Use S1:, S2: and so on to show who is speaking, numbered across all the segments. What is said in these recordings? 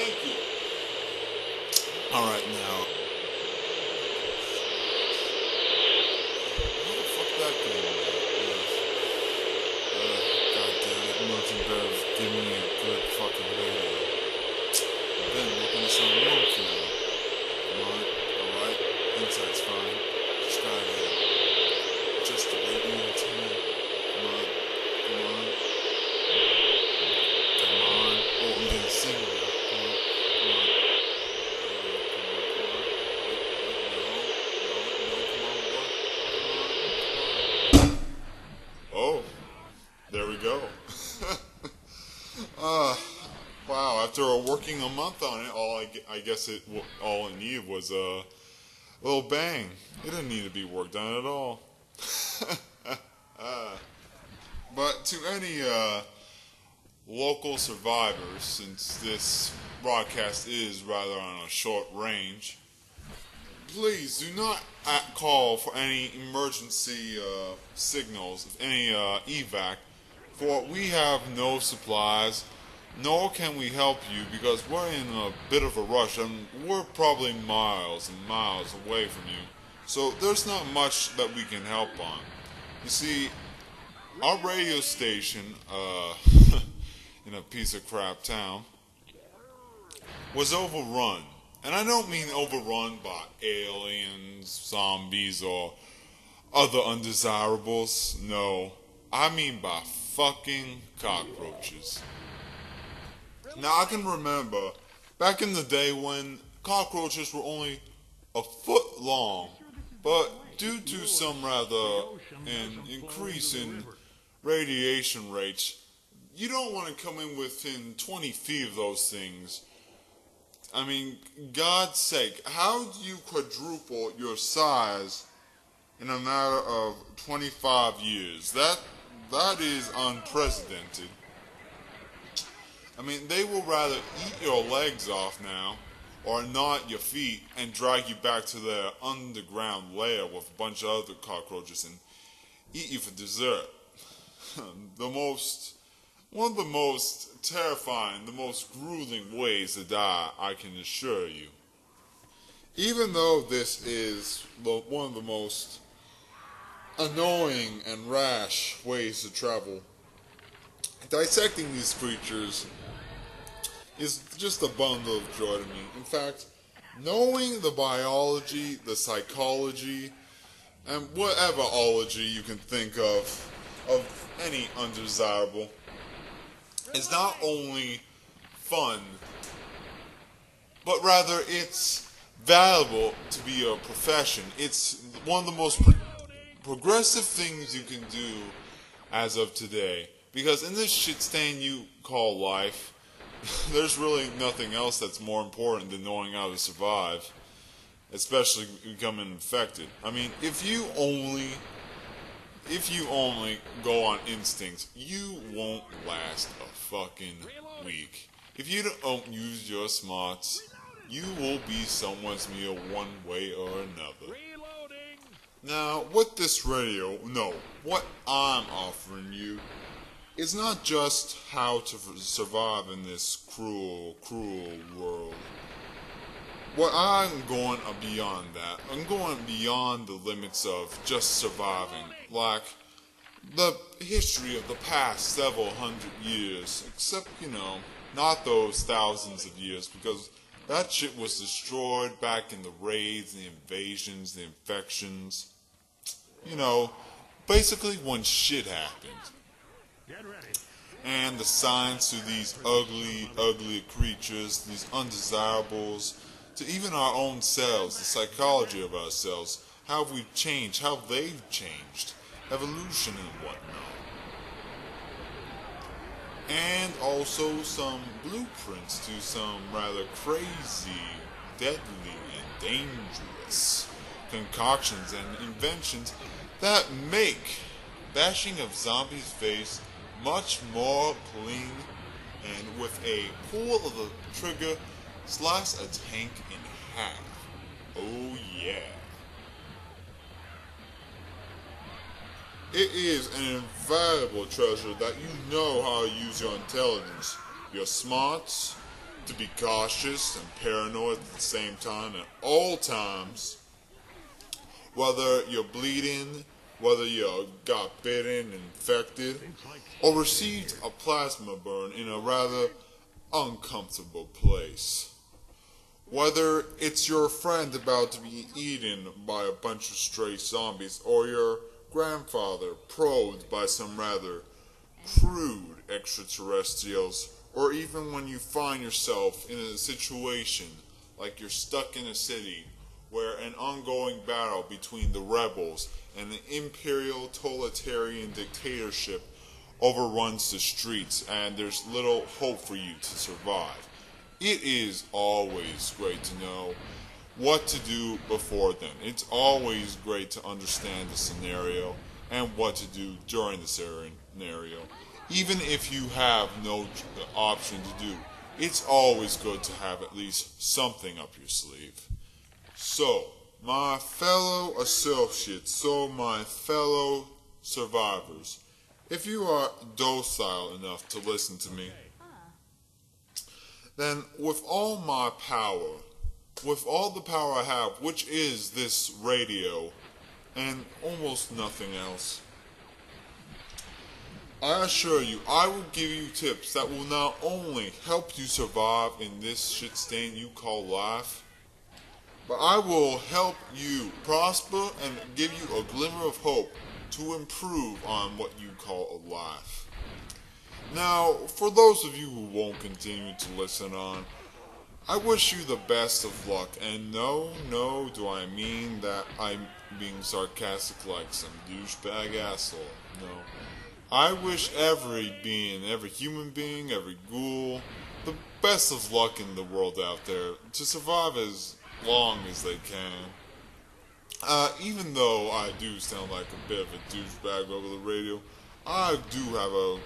S1: Thank you. Alright, now. How the fuck that going? God damn it, Merchant Bev, give me a good fucking radio. Then look into some monkey now. Come on, alright? Inside's fine. Just gotta just the radio antenna. Come on, come on. Come on. Oh, I'm getting single now. Come on, come on. Oh, there we go. uh, wow, after working a month on it, I guess all it needed was a little bang. It didn't need to be worked on at all. But to any local survivors, since this broadcast is rather on a short range, please do not call for any emergency signals, any evac, for we have no supplies, nor can we help you because we're in a bit of a rush and we're probably miles and miles away from you. So there's not much that we can help on. You see, our radio station, in a piece of crap town, was overrun. And I don't mean overrun by aliens, zombies, or other undesirables. No, I mean by fucking cockroaches. Now, I can remember back in the day when cockroaches were only a foot long, but due to some rather an increase in radiation rates, you don't want to come in within 20 feet of those things. I mean, God's sake, how do you quadruple your size in a matter of 25 years? That is unprecedented. I mean, they will rather eat your legs off now, or knot your feet and drag you back to their underground lair with a bunch of other cockroaches and eat you for dessert. One of the most terrifying, the most grueling ways to die, I can assure you. Even though this is one of the most annoying and rash ways to travel, dissecting these creatures is just a bundle of joy to me. In fact, knowing the biology, the psychology, and whatever ology you can think of any undesirable, is not only fun, but rather it's valuable to be a profession. It's one of the most progressive things you can do as of today. Because in this shit stain you call life, there's really nothing else that's more important than knowing how to survive, especially becoming infected. I mean, if you only go on instinct, you won't last a fucking week. If you don't use your smarts, you will be someone's meal one way or another. Now, what I'm offering you is not just how to survive in this cruel, cruel world. What I'm going beyond that. I'm going beyond the limits of just surviving, like the history of the past several hundred years, except, not those thousands of years, because that shit was destroyed back in the raids, the invasions, the infections. Basically when shit happened. And the signs to these ugly, ugly creatures, these undesirables, to even our own selves, the psychology of ourselves, how we've changed, how they've changed, evolution and whatnot. And also some blueprints to some rather crazy, deadly, and dangerous concoctions and inventions that make bashing of zombies' face much more clean, and with a pull of the trigger, slice a tank in half. Oh yeah. It is an invaluable treasure that you know how to use your intelligence, your smarts, to be cautious and paranoid at the same time at all times. Whether you're bleeding, whether you got bitten, infected, or received a plasma burn in a rather uncomfortable place. Whether it's your friend about to be eaten by a bunch of stray zombies, or your grandfather probed by some rather crude extraterrestrials, or even when you find yourself in a situation like you're stuck in a city where an ongoing battle between the rebels and the imperial totalitarian dictatorship overruns the streets and there's little hope for you to survive. It is always great to know what to do before then. It's always great to understand the scenario and what to do during the scenario. Even if you have no option to do, it's always good to have at least something up your sleeve. So, my fellow associates, my fellow survivors, if you are docile enough to listen to me, then with all my power, with all the power I have, which is this radio, and almost nothing else, I assure you, I will give you tips that will not only help you survive in this shit stain you call life, but I will help you prosper and give you a glimmer of hope to improve on what you call a life. Now, for those of you who won't continue to listen on, I wish you the best of luck, and no, do I mean that I'm being sarcastic like some douchebag asshole. No. I wish every being, every human being, every ghoul, the best of luck in the world out there to survive as long as they can. Even though I do sound like a bit of a douchebag over the radio, I do have a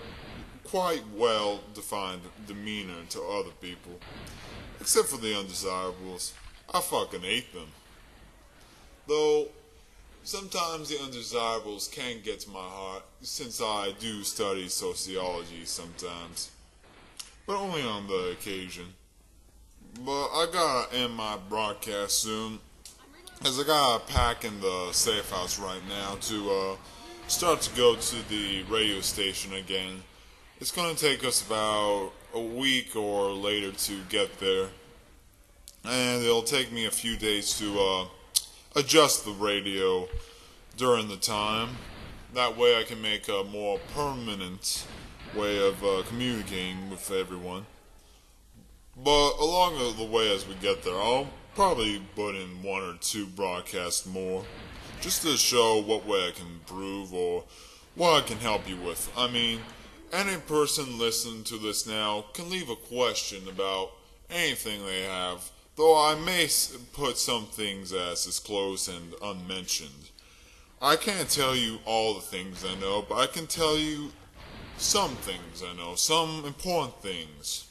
S1: quite well-defined demeanor to other people. Except for the undesirables. I fucking hate them. Though, sometimes the undesirables can get to my heart, since I do study sociology sometimes. But only on the occasion. But I gotta end my broadcast soon, as I gotta pack in the safe house right now to start to go to the radio station again. It's gonna take us about a week or later to get there, and it'll take me a few days to adjust the radio during the time. That way I can make a more permanent way of communicating with everyone. But along the way as we get there, I'll probably put in one or two broadcasts more, just to show what way I can improve or what I can help you with. I mean, any person listening to this now can leave a question about anything they have, though I may put some things as disclosed and unmentioned. I can't tell you all the things I know, but I can tell you some things I know, some important things.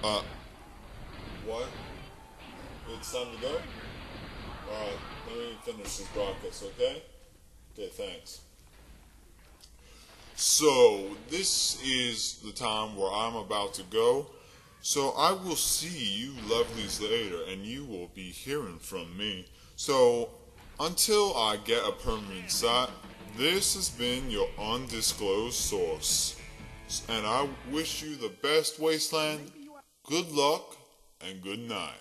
S1: What? It's time to go? Alright, let me finish this broadcast, okay? Okay, thanks. So, this is the time where I'm about to go. So, I will see you lovelies later, and you will be hearing from me. So, until I get a permanent site, this has been your undisclosed source. And I wish you the best, Wasteland. Good luck, and good night.